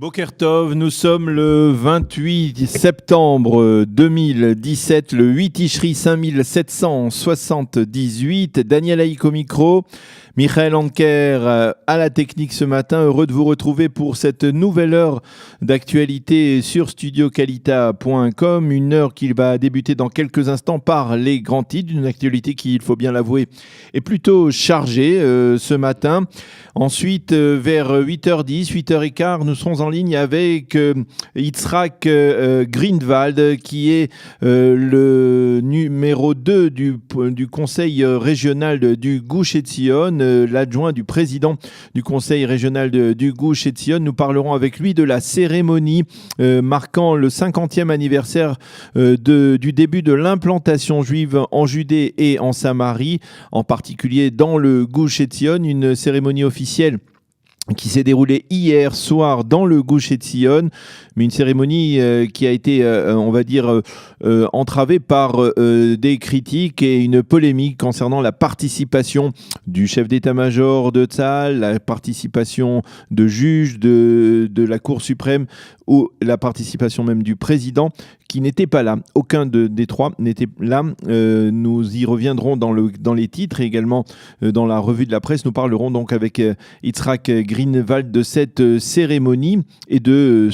Boker Tov, nous sommes le 28 septembre 2017, le 8 Tishri 5778. Daniel Haïk au micro, Michael Anker à la technique ce matin. Heureux de vous retrouver pour cette nouvelle heure d'actualité sur studiokalita.com. Une heure qui va débuter dans quelques instants par les grands titres. Une actualité qui, il faut bien l'avouer, est plutôt chargée ce matin. Ensuite, vers 8h10, 8h15, nous serons en ligne avec Yitzhak Grindwald, qui est le numéro 2 du conseil régional du Gush Etzion, l'adjoint du président du conseil régional du Gush Etzion. Nous parlerons avec lui de la cérémonie marquant le 50e anniversaire du début de l'implantation juive en Judée et en Samarie, en particulier dans le Gush Etzion, une cérémonie officielle qui s'est déroulée hier soir dans le Gush Etzion, mais une cérémonie qui a été, on va dire, entravée par des critiques et une polémique concernant la participation du chef d'état-major de Tzahal, la participation de juges de la Cour suprême ou la participation même du président qui n'était pas là. Aucun des trois n'était là. Nous y reviendrons dans les titres et également dans la revue de la presse. Nous parlerons donc avec Yitzhak Grindwald de cette cérémonie et de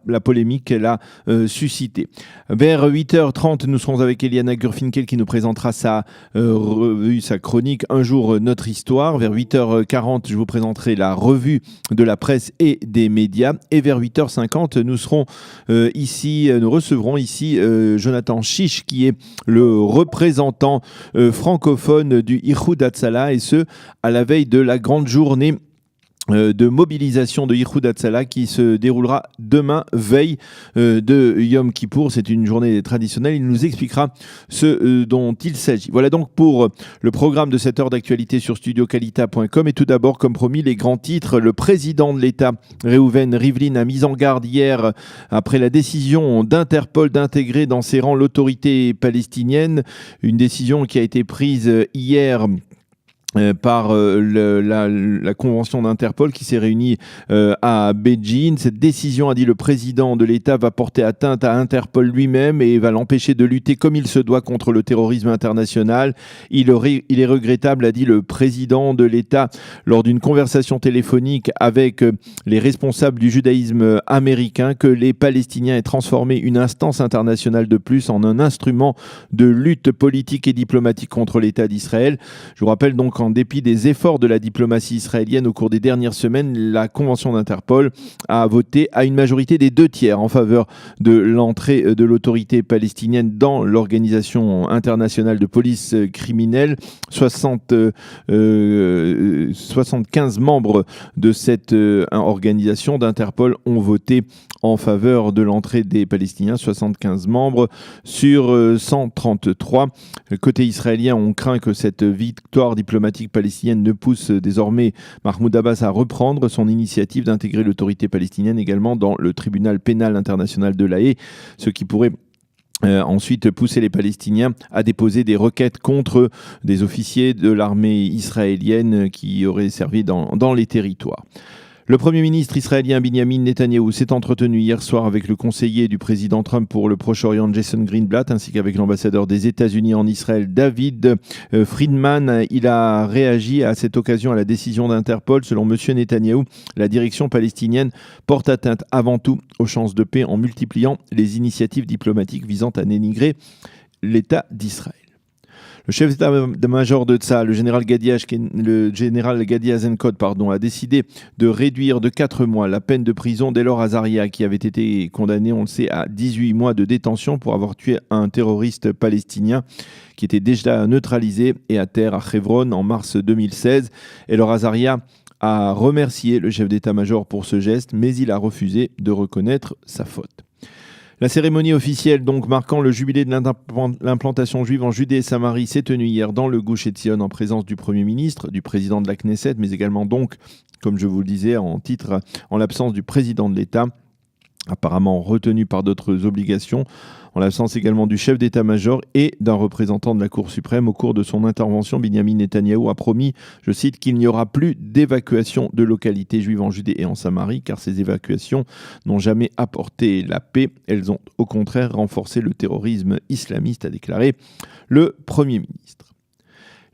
la polémique qu'elle a suscitée. Vers 8h30, nous serons avec Eliana Gurfinkel qui nous présentera sa revue, sa chronique Un jour notre histoire. Vers 8h40, je vous présenterai la revue de la presse et des médias. Et vers 8h50, nous recevrons ici Jonathan Chiche, qui est le représentant francophone du Ichud Hatzalah, et ce, à la veille de la grande journée de mobilisation de Ichud Hatzalah qui se déroulera demain, veille de Yom Kippour. C'est une journée traditionnelle. Il nous expliquera ce dont il s'agit. Voilà donc pour le programme de cette heure d'actualité sur studiokalita.com. Et tout d'abord, comme promis, les grands titres. Le président de l'État, Reuven Rivlin, a mis en garde hier après la décision d'Interpol d'intégrer dans ses rangs l'autorité palestinienne. Une décision qui a été prise hier par la convention d'Interpol qui s'est réunie à Beijing. Cette décision, a dit le président de l'État, va porter atteinte à Interpol lui-même et va l'empêcher de lutter comme il se doit contre le terrorisme international. Il est regrettable, a dit le président de l'État lors d'une conversation téléphonique avec les responsables du judaïsme américain, que les Palestiniens aient transformé une instance internationale de plus en un instrument de lutte politique et diplomatique contre l'État d'Israël. Je vous rappelle donc en dépit des efforts de la diplomatie israélienne au cours des dernières semaines, la convention d'Interpol a voté à une majorité des 2/3 en faveur de l'entrée de l'autorité palestinienne dans l'organisation internationale de police criminelle. 75 membres de cette organisation d'Interpol ont voté en faveur de l'entrée des Palestiniens, 75 membres sur 133. Côté israélien, on craint que cette victoire diplomatique palestinienne ne pousse désormais Mahmoud Abbas à reprendre son initiative d'intégrer l'autorité palestinienne également dans le tribunal pénal international de La Haye, ce qui pourrait ensuite pousser les Palestiniens à déposer des requêtes contre des officiers de l'armée israélienne qui auraient servi dans les territoires. Le Premier ministre israélien Binyamin Netanyahou s'est entretenu hier soir avec le conseiller du président Trump pour le Proche-Orient, Jason Greenblatt, ainsi qu'avec l'ambassadeur des États-Unis en Israël, David Friedman. Il a réagi à cette occasion à la décision d'Interpol. Selon M. Netanyahou, la direction palestinienne porte atteinte avant tout aux chances de paix en multipliant les initiatives diplomatiques visant à dénigrer l'État d'Israël. Le chef d'état-major de Tzahal, le général Gadi Eisenkot, a décidé de réduire de 4 mois la peine de prison d'Elor Azaria, qui avait été condamné, on le sait, à 18 mois de détention pour avoir tué un terroriste palestinien qui était déjà neutralisé et à terre à Hebron en mars 2016. Elor Azaria a remercié le chef d'état-major pour ce geste, mais il a refusé de reconnaître sa faute. La cérémonie officielle, donc marquant le jubilé de l'implantation juive en Judée et Samarie, s'est tenue hier dans le Gush Etzion en présence du Premier ministre, du président de la Knesset, mais également donc, comme je vous le disais en titre, en l'absence du président de l'État. apparemment retenu par d'autres obligations, en l'absence également du chef d'état-major et d'un représentant de la Cour suprême. Au cours de son intervention, Binyamin Netanyahou a promis, je cite, qu'il n'y aura plus d'évacuation de localités juives en Judée et en Samarie, car ces évacuations n'ont jamais apporté la paix. Elles ont au contraire renforcé le terrorisme islamiste, a déclaré le Premier ministre.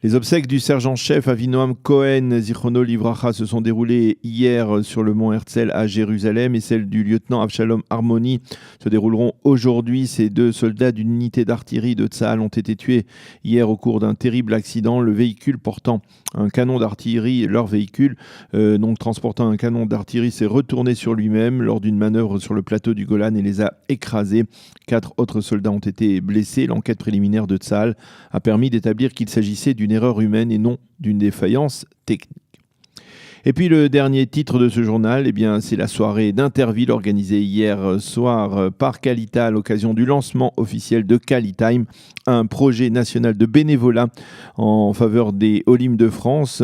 Les obsèques du sergent-chef Avinoam Cohen, Zichrono Livracha, se sont déroulées hier sur le mont Herzl à Jérusalem et celles du lieutenant Avshalom Harmony se dérouleront aujourd'hui. Ces deux soldats d'une unité d'artillerie de Tsahal ont été tués hier au cours d'un terrible accident. Le véhicule portant un canon d'artillerie, leur véhicule, donc transportant un canon d'artillerie, s'est retourné sur lui-même lors d'une manœuvre sur le plateau du Golan et les a écrasés. 4 autres soldats ont été blessés. L'enquête préliminaire de Tsahal a permis d'établir qu'il s'agissait d'une erreur humaine et non d'une défaillance technique. Et puis le dernier titre de ce journal, c'est la soirée d'Interville organisée hier soir par Qualita à l'occasion du lancement officiel de Qualitime, un projet national de bénévolat en faveur des Olim de France.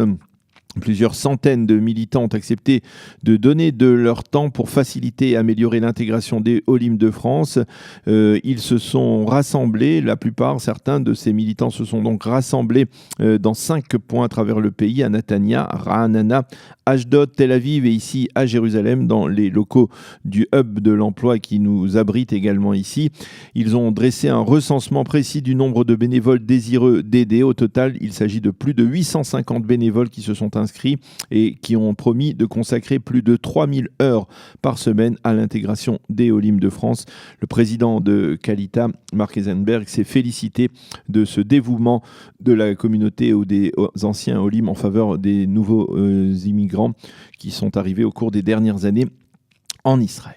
Plusieurs centaines de militants ont accepté de donner de leur temps pour faciliter et améliorer l'intégration des Olim de France. Ils se sont rassemblés, certains de ces militants se sont donc rassemblés dans 5 points à travers le pays, à Netanya, Ra'anana, Ashdod, Tel Aviv et ici à Jérusalem, dans les locaux du hub de l'emploi qui nous abrite également ici. Ils ont dressé un recensement précis du nombre de bénévoles désireux d'aider. Au total, il s'agit de plus de 850 bénévoles qui se sont inscrits et qui ont promis de consacrer plus de 3000 heures par semaine à l'intégration des Olim de France. Le président de Qualita, Mark Eisenberg, s'est félicité de ce dévouement de la communauté ou des anciens Olim en faveur des nouveaux immigrants qui sont arrivés au cours des dernières années en Israël.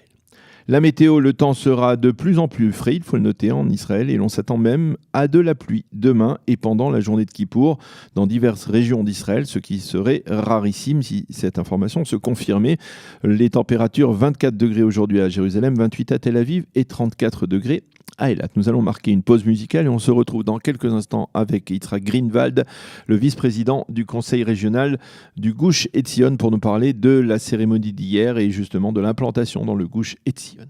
La météo, le temps sera de plus en plus frais, il faut le noter, en Israël, et l'on s'attend même à de la pluie demain et pendant la journée de Kippour dans diverses régions d'Israël, ce qui serait rarissime si cette information se confirmait. Les températures, 24 degrés aujourd'hui à Jérusalem, 28 à Tel Aviv et 34 degrés à Eilat. Nous allons marquer une pause musicale et on se retrouve dans quelques instants avec Yitzhak Greenwald, le vice-président du conseil régional du Gush Etzion, pour nous parler de la cérémonie d'hier et justement de l'implantation dans le Gush Etzion.